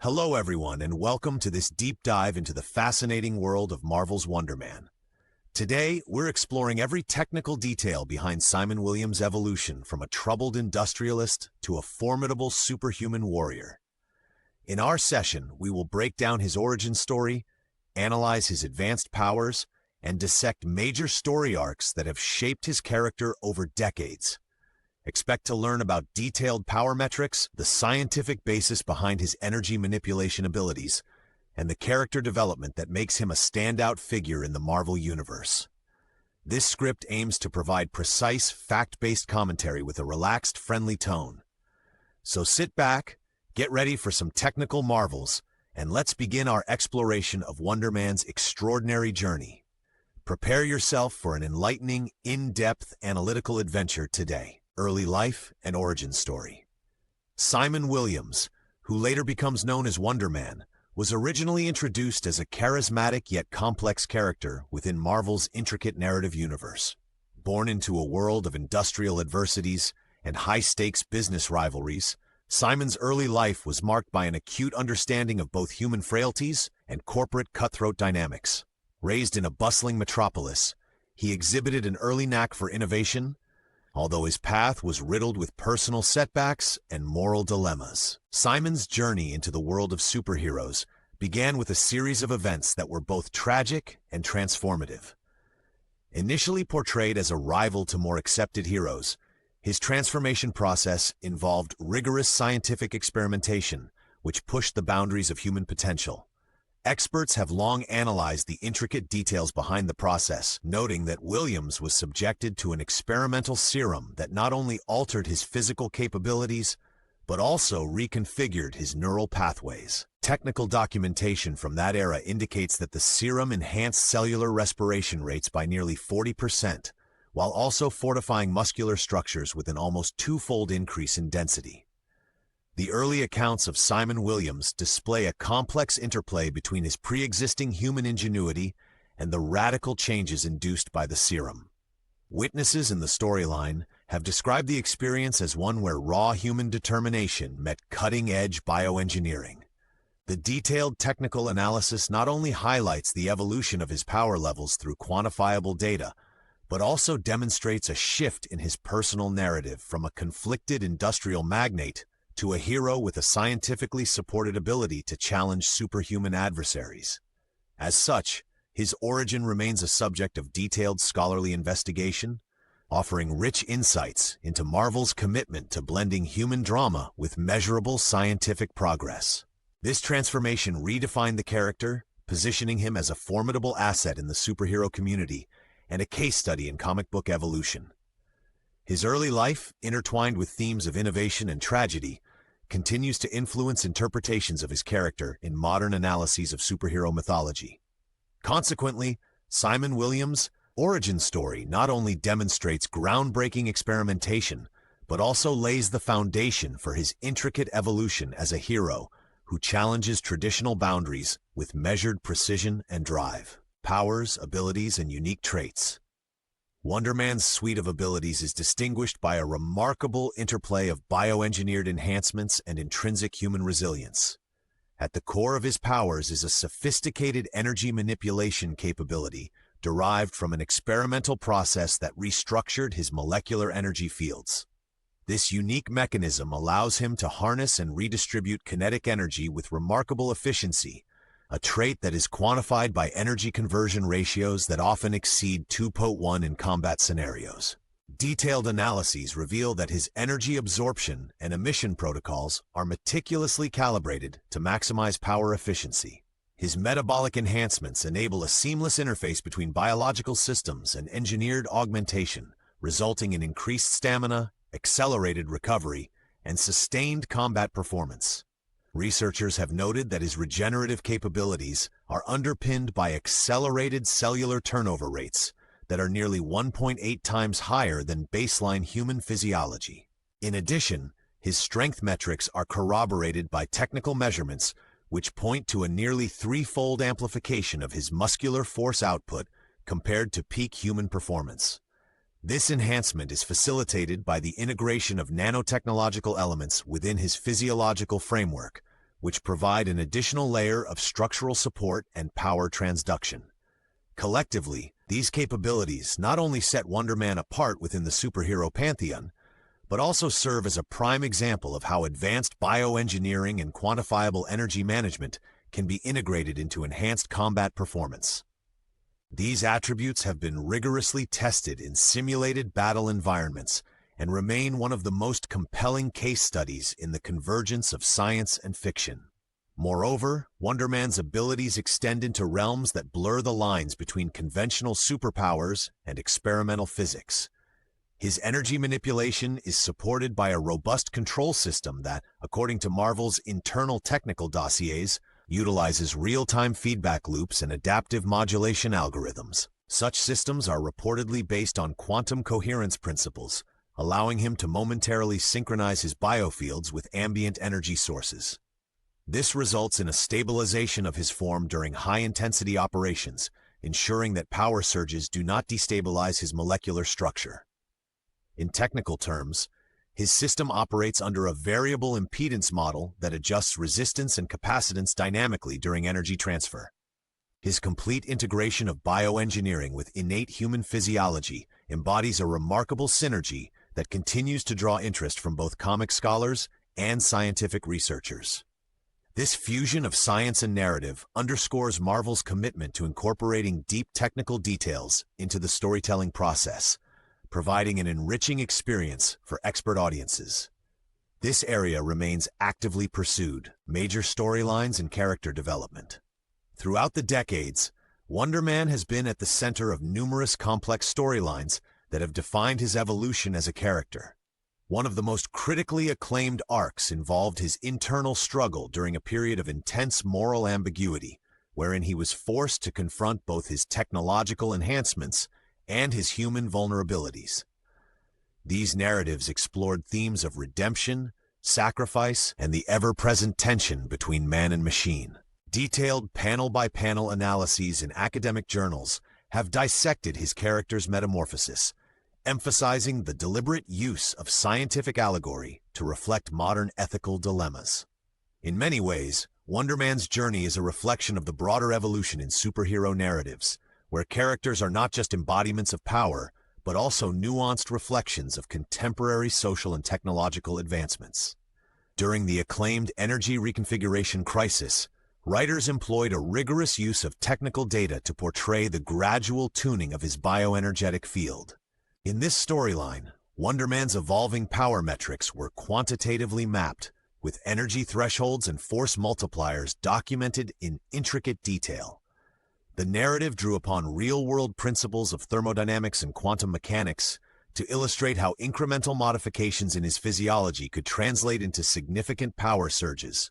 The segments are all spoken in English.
Hello everyone and welcome to this deep dive into the fascinating world of Marvel's Wonder Man. Today, we're exploring every technical detail behind Simon Williams' evolution from a troubled industrialist to a formidable superhuman warrior. In our session, we will break down his origin story, analyze his advanced powers, and dissect major story arcs that have shaped his character over decades. Expect to learn about detailed power metrics, the scientific basis behind his energy manipulation abilities, and the character development that makes him a standout figure in the Marvel Universe. This script aims to provide precise, fact-based commentary with a relaxed, friendly tone. So sit back, get ready for some technical marvels, and let's begin our exploration of Wonder Man's extraordinary journey. Prepare yourself for an enlightening, in-depth analytical adventure today. Early life and origin story. Simon Williams, who later becomes known as Wonder Man, was originally introduced as a charismatic yet complex character within Marvel's intricate narrative universe. Born into a world of industrial adversities and high-stakes business rivalries, Simon's early life was marked by an acute understanding of both human frailties and corporate cutthroat dynamics. Raised in a bustling metropolis, he exhibited an early knack for innovation, although his path was riddled with personal setbacks and moral dilemmas. Simon's journey into the world of superheroes began with a series of events that were both tragic and transformative. Initially portrayed as a rival to more accepted heroes, his transformation process involved rigorous scientific experimentation, which pushed the boundaries of human potential. Experts have long analyzed the intricate details behind the process, noting that Williams was subjected to an experimental serum that not only altered his physical capabilities, but also reconfigured his neural pathways. Technical documentation from that era indicates that the serum enhanced cellular respiration rates by nearly 40%, while also fortifying muscular structures with an almost twofold increase in density. The early accounts of Simon Williams display a complex interplay between his pre-existing human ingenuity and the radical changes induced by the serum. Witnesses in the storyline have described the experience as one where raw human determination met cutting-edge bioengineering. The detailed technical analysis not only highlights the evolution of his power levels through quantifiable data, but also demonstrates a shift in his personal narrative from a conflicted industrial magnate to a hero with a scientifically supported ability to challenge superhuman adversaries. As such, his origin remains a subject of detailed scholarly investigation, offering rich insights into Marvel's commitment to blending human drama with measurable scientific progress. This transformation redefined the character, positioning him as a formidable asset in the superhero community and a case study in comic book evolution. His early life, intertwined with themes of innovation and tragedy, continues to influence interpretations of his character in modern analyses of superhero mythology. Consequently, Simon Williams' origin story not only demonstrates groundbreaking experimentation, but also lays the foundation for his intricate evolution as a hero who challenges traditional boundaries with measured precision and drive. Powers, abilities, and unique traits. Wonder Man's suite of abilities is distinguished by a remarkable interplay of bioengineered enhancements and intrinsic human resilience. At the core of his powers is a sophisticated energy manipulation capability derived from an experimental process that restructured his molecular energy fields. This unique mechanism allows him to harness and redistribute kinetic energy with remarkable efficiency, a trait that is quantified by energy conversion ratios that often exceed 2.1 in combat scenarios. Detailed analyses reveal that his energy absorption and emission protocols are meticulously calibrated to maximize power efficiency. His metabolic enhancements enable a seamless interface between biological systems and engineered augmentation, resulting in increased stamina, accelerated recovery, and sustained combat performance. Researchers have noted that his regenerative capabilities are underpinned by accelerated cellular turnover rates that are nearly 1.8 times higher than baseline human physiology. In addition, his strength metrics are corroborated by technical measurements which point to a nearly threefold amplification of his muscular force output compared to peak human performance. This enhancement is facilitated by the integration of nanotechnological elements within his physiological framework, which provide an additional layer of structural support and power transduction. Collectively, these capabilities not only set Wonder Man apart within the superhero pantheon, but also serve as a prime example of how advanced bioengineering and quantifiable energy management can be integrated into enhanced combat performance. These attributes have been rigorously tested in simulated battle environments and remain one of the most compelling case studies in the convergence of science and fiction. Moreover, Wonder Man's abilities extend into realms that blur the lines between conventional superpowers and experimental physics. His energy manipulation is supported by a robust control system that, according to Marvel's internal technical dossiers, utilizes real-time feedback loops and adaptive modulation algorithms. Such systems are reportedly based on quantum coherence principles, allowing him to momentarily synchronize his biofields with ambient energy sources. This results in a stabilization of his form during high-intensity operations, ensuring that power surges do not destabilize his molecular structure. In technical terms, his system operates under a variable impedance model that adjusts resistance and capacitance dynamically during energy transfer. His complete integration of bioengineering with innate human physiology embodies a remarkable synergy that continues to draw interest from both comic scholars and scientific researchers. This fusion of science and narrative underscores Marvel's commitment to incorporating deep technical details into the storytelling process, providing an enriching experience for expert audiences. This area remains actively pursued, major storylines and character development. Throughout the decades, Wonder Man has been at the center of numerous complex storylines that have defined his evolution as a character. One of the most critically acclaimed arcs involved his internal struggle during a period of intense moral ambiguity, wherein he was forced to confront both his technological enhancements and his human vulnerabilities. These narratives explored themes of redemption, sacrifice, and the ever-present tension between man and machine. Detailed panel-by-panel analyses in academic journals have dissected his character's metamorphosis, emphasizing the deliberate use of scientific allegory to reflect modern ethical dilemmas. In many ways, Wonder Man's journey is a reflection of the broader evolution in superhero narratives, where characters are not just embodiments of power, but also nuanced reflections of contemporary social and technological advancements. During the acclaimed energy reconfiguration crisis, writers employed a rigorous use of technical data to portray the gradual tuning of his bioenergetic field. In this storyline, Wonder Man's evolving power metrics were quantitatively mapped, with energy thresholds and force multipliers documented in intricate detail. The narrative drew upon real-world principles of thermodynamics and quantum mechanics to illustrate how incremental modifications in his physiology could translate into significant power surges.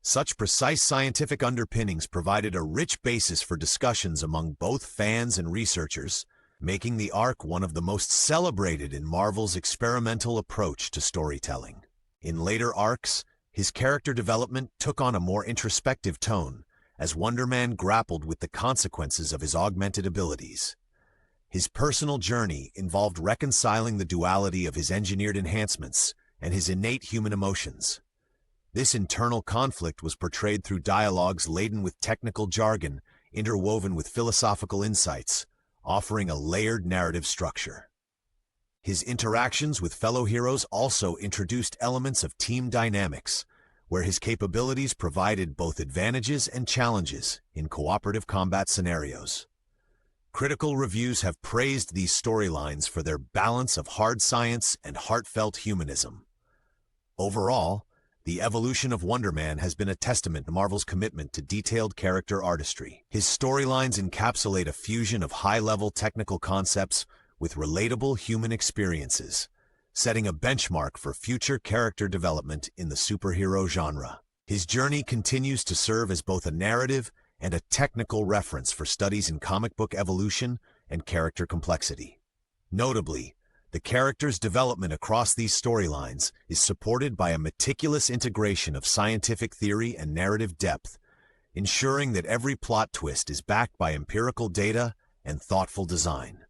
Such precise scientific underpinnings provided a rich basis for discussions among both fans and researchers, making the arc one of the most celebrated in Marvel's experimental approach to storytelling. In later arcs, his character development took on a more introspective tone, as Wonder Man grappled with the consequences of his augmented abilities. His personal journey involved reconciling the duality of his engineered enhancements and his innate human emotions. This internal conflict was portrayed through dialogues laden with technical jargon, interwoven with philosophical insights, offering a layered narrative structure. His interactions with fellow heroes also introduced elements of team dynamics, where his capabilities provided both advantages and challenges in cooperative combat scenarios. Critical reviews have praised these storylines for their balance of hard science and heartfelt humanism. Overall, the evolution of Wonder Man has been a testament to Marvel's commitment to detailed character artistry. His storylines encapsulate a fusion of high-level technical concepts with relatable human experiences, setting a benchmark for future character development in the superhero genre. His journey continues to serve as both a narrative and a technical reference for studies in comic book evolution and character complexity. Notably, the character's development across these storylines is supported by a meticulous integration of scientific theory and narrative depth, ensuring that every plot twist is backed by empirical data and thoughtful design.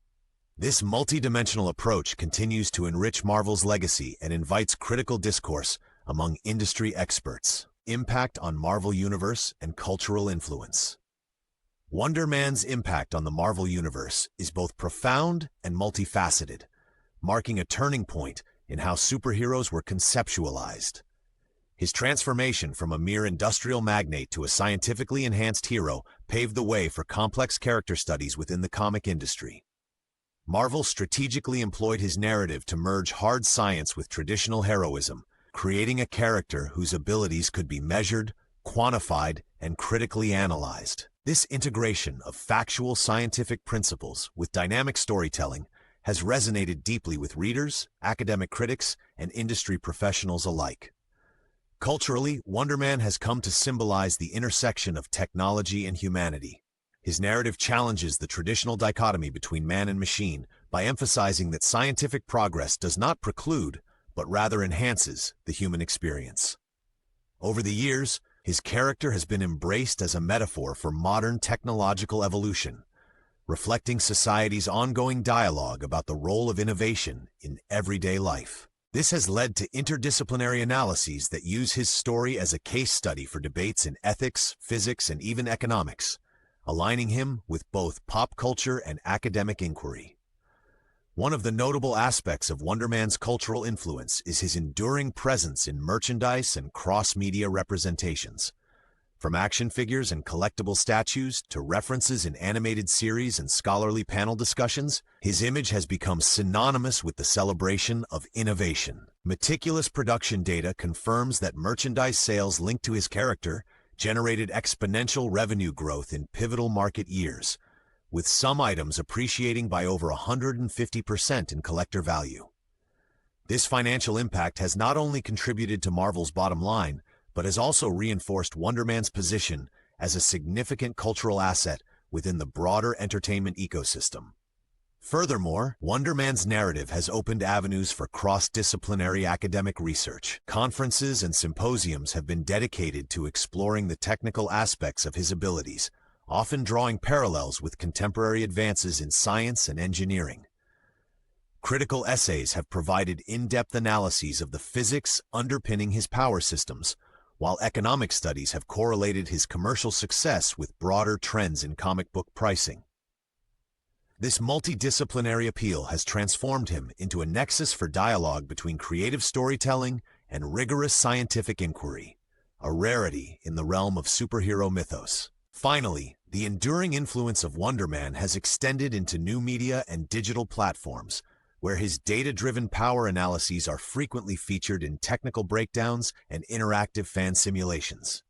This multidimensional approach continues to enrich Marvel's legacy and invites critical discourse among industry experts. Impact on Marvel Universe and Cultural Influence. Wonder Man's impact on the Marvel Universe is both profound and multifaceted, marking a turning point in how superheroes were conceptualized. His transformation from a mere industrial magnate to a scientifically enhanced hero paved the way for complex character studies within the comic industry. Marvel strategically employed his narrative to merge hard science with traditional heroism, creating a character whose abilities could be measured, quantified, and critically analyzed. This integration of factual scientific principles with dynamic storytelling has resonated deeply with readers, academic critics, and industry professionals alike. Culturally, Wonder Man has come to symbolize the intersection of technology and humanity. His narrative challenges the traditional dichotomy between man and machine by emphasizing that scientific progress does not preclude, but rather enhances, the human experience. Over the years, his character has been embraced as a metaphor for modern technological evolution, reflecting society's ongoing dialogue about the role of innovation in everyday life. This has led to interdisciplinary analyses that use his story as a case study for debates in ethics, physics, and even economics, aligning him with both pop culture and academic inquiry. One of the notable aspects of Wonder Man's cultural influence is his enduring presence in merchandise and cross-media representations. From action figures and collectible statues to references in animated series and scholarly panel discussions, his image has become synonymous with the celebration of innovation. Meticulous production data confirms that merchandise sales linked to his character generated exponential revenue growth in pivotal market years, with some items appreciating by over 150% in collector value. This financial impact has not only contributed to Marvel's bottom line, but has also reinforced Wonder Man's position as a significant cultural asset within the broader entertainment ecosystem. Furthermore, Wonder Man's narrative has opened avenues for cross-disciplinary academic research. Conferences and symposiums have been dedicated to exploring the technical aspects of his abilities, often drawing parallels with contemporary advances in science and engineering. Critical essays have provided in-depth analyses of the physics underpinning his power systems, while economic studies have correlated his commercial success with broader trends in comic book pricing. This multidisciplinary appeal has transformed him into a nexus for dialogue between creative storytelling and rigorous scientific inquiry, a rarity in the realm of superhero mythos. Finally, the enduring influence of Wonder Man has extended into new media and digital platforms, where his data-driven power analyses are frequently featured in technical breakdowns and interactive fan simulations.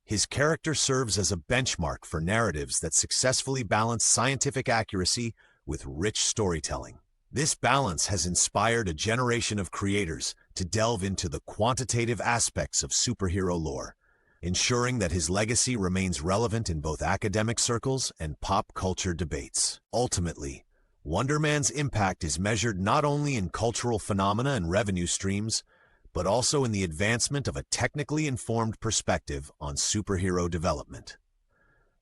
His character serves as a benchmark for narratives that successfully balance scientific accuracy with rich storytelling. This balance has inspired a generation of creators to delve into the quantitative aspects of superhero lore, ensuring that his legacy remains relevant in both academic circles and pop culture debates. Ultimately, Wonder Man's impact is measured not only in cultural phenomena and revenue streams, but also in the advancement of a technically informed perspective on superhero development.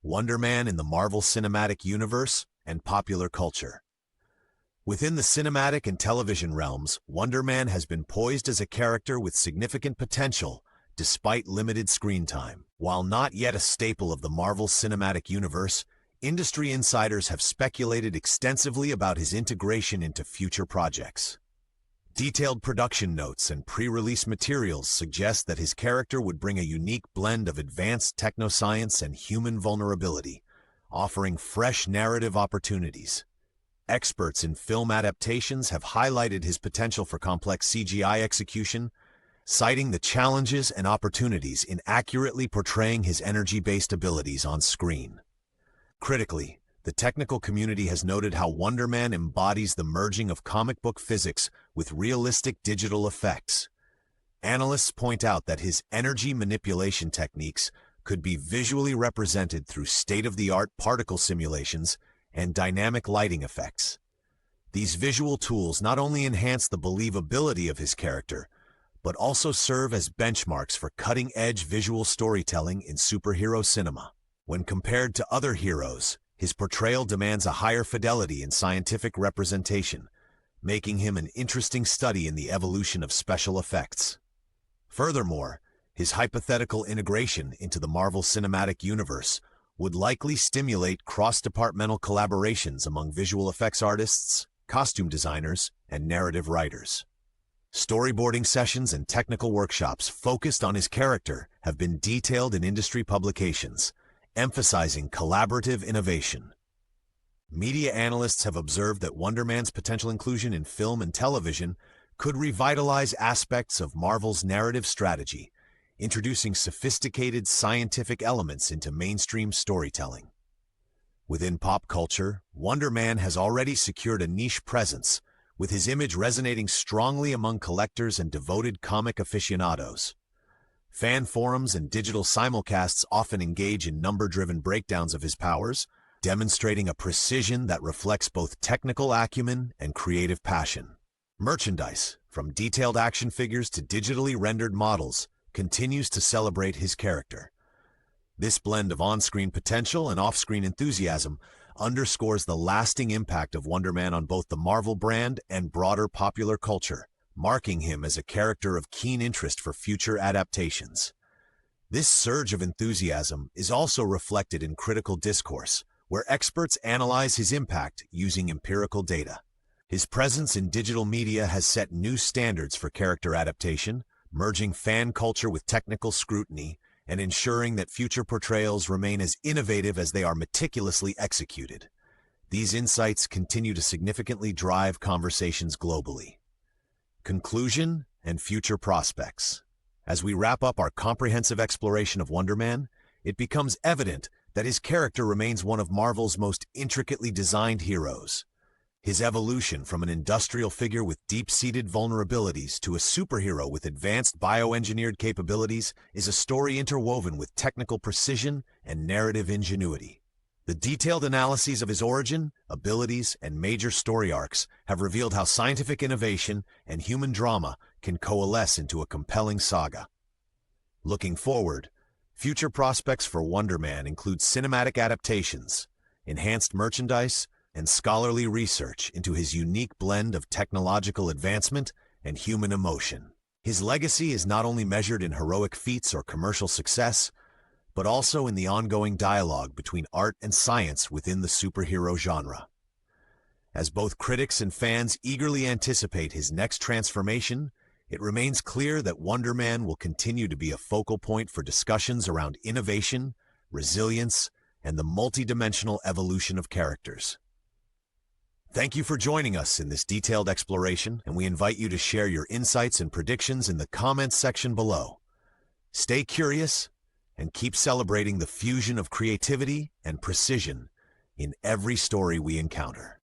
Wonder Man in the Marvel Cinematic Universe and popular culture. Within the cinematic and television realms, Wonder Man has been poised as a character with significant potential despite limited screen time. While not yet a staple of the Marvel Cinematic Universe, industry insiders have speculated extensively about his integration into future projects. Detailed production notes and pre-release materials suggest that his character would bring a unique blend of advanced technoscience and human vulnerability, offering fresh narrative opportunities. Experts in film adaptations have highlighted his potential for complex CGI execution, citing the challenges and opportunities in accurately portraying his energy-based abilities on screen. Critically, the technical community has noted how Wonder Man embodies the merging of comic book physics with realistic digital effects. Analysts point out that his energy manipulation techniques could be visually represented through state-of-the-art particle simulations and dynamic lighting effects. These visual tools not only enhance the believability of his character, but also serve as benchmarks for cutting-edge visual storytelling in superhero cinema. When compared to other heroes, his portrayal demands a higher fidelity in scientific representation, making him an interesting study in the evolution of special effects. Furthermore, His hypothetical integration into the Marvel Cinematic Universe would likely stimulate cross-departmental collaborations among visual effects artists, costume designers, and narrative writers. Storyboarding sessions and technical workshops focused on his character have been detailed in industry publications, emphasizing collaborative innovation. Media analysts have observed that Wonder Man's potential inclusion in film and television could revitalize aspects of Marvel's narrative strategy, introducing sophisticated scientific elements into mainstream storytelling. Within pop culture, Wonder Man has already secured a niche presence, with his image resonating strongly among collectors and devoted comic aficionados. Fan forums and digital simulcasts often engage in number-driven breakdowns of his powers, demonstrating a precision that reflects both technical acumen and creative passion. Merchandise, from detailed action figures to digitally rendered models, continues to celebrate his character. This blend of on-screen potential and off-screen enthusiasm underscores the lasting impact of Wonder Man on both the Marvel brand and broader popular culture, marking him as a character of keen interest for future adaptations. This surge of enthusiasm is also reflected in critical discourse, where experts analyze his impact using empirical data. His presence in digital media has set new standards for character adaptation, merging fan culture with technical scrutiny and ensuring that future portrayals remain as innovative as they are meticulously executed. These insights continue to significantly drive conversations globally. Conclusion and future prospects. As we wrap up our comprehensive exploration of Wonder Man, it becomes evident that his character remains one of Marvel's most intricately designed heroes. His evolution from an industrial figure with deep-seated vulnerabilities to a superhero with advanced bioengineered capabilities is a story interwoven with technical precision and narrative ingenuity. The detailed analyses of his origin, abilities, and major story arcs have revealed how scientific innovation and human drama can coalesce into a compelling saga. Looking forward, future prospects for Wonder Man include cinematic adaptations, enhanced merchandise, and scholarly research into his unique blend of technological advancement and human emotion. His legacy is not only measured in heroic feats or commercial success, but also in the ongoing dialogue between art and science within the superhero genre. As both critics and fans eagerly anticipate his next transformation, it remains clear that Wonder Man will continue to be a focal point for discussions around innovation, resilience, and the multidimensional evolution of characters. Thank you for joining us in this detailed exploration, and we invite you to share your insights and predictions in the comments section below. Stay curious and keep celebrating the fusion of creativity and precision in every story we encounter.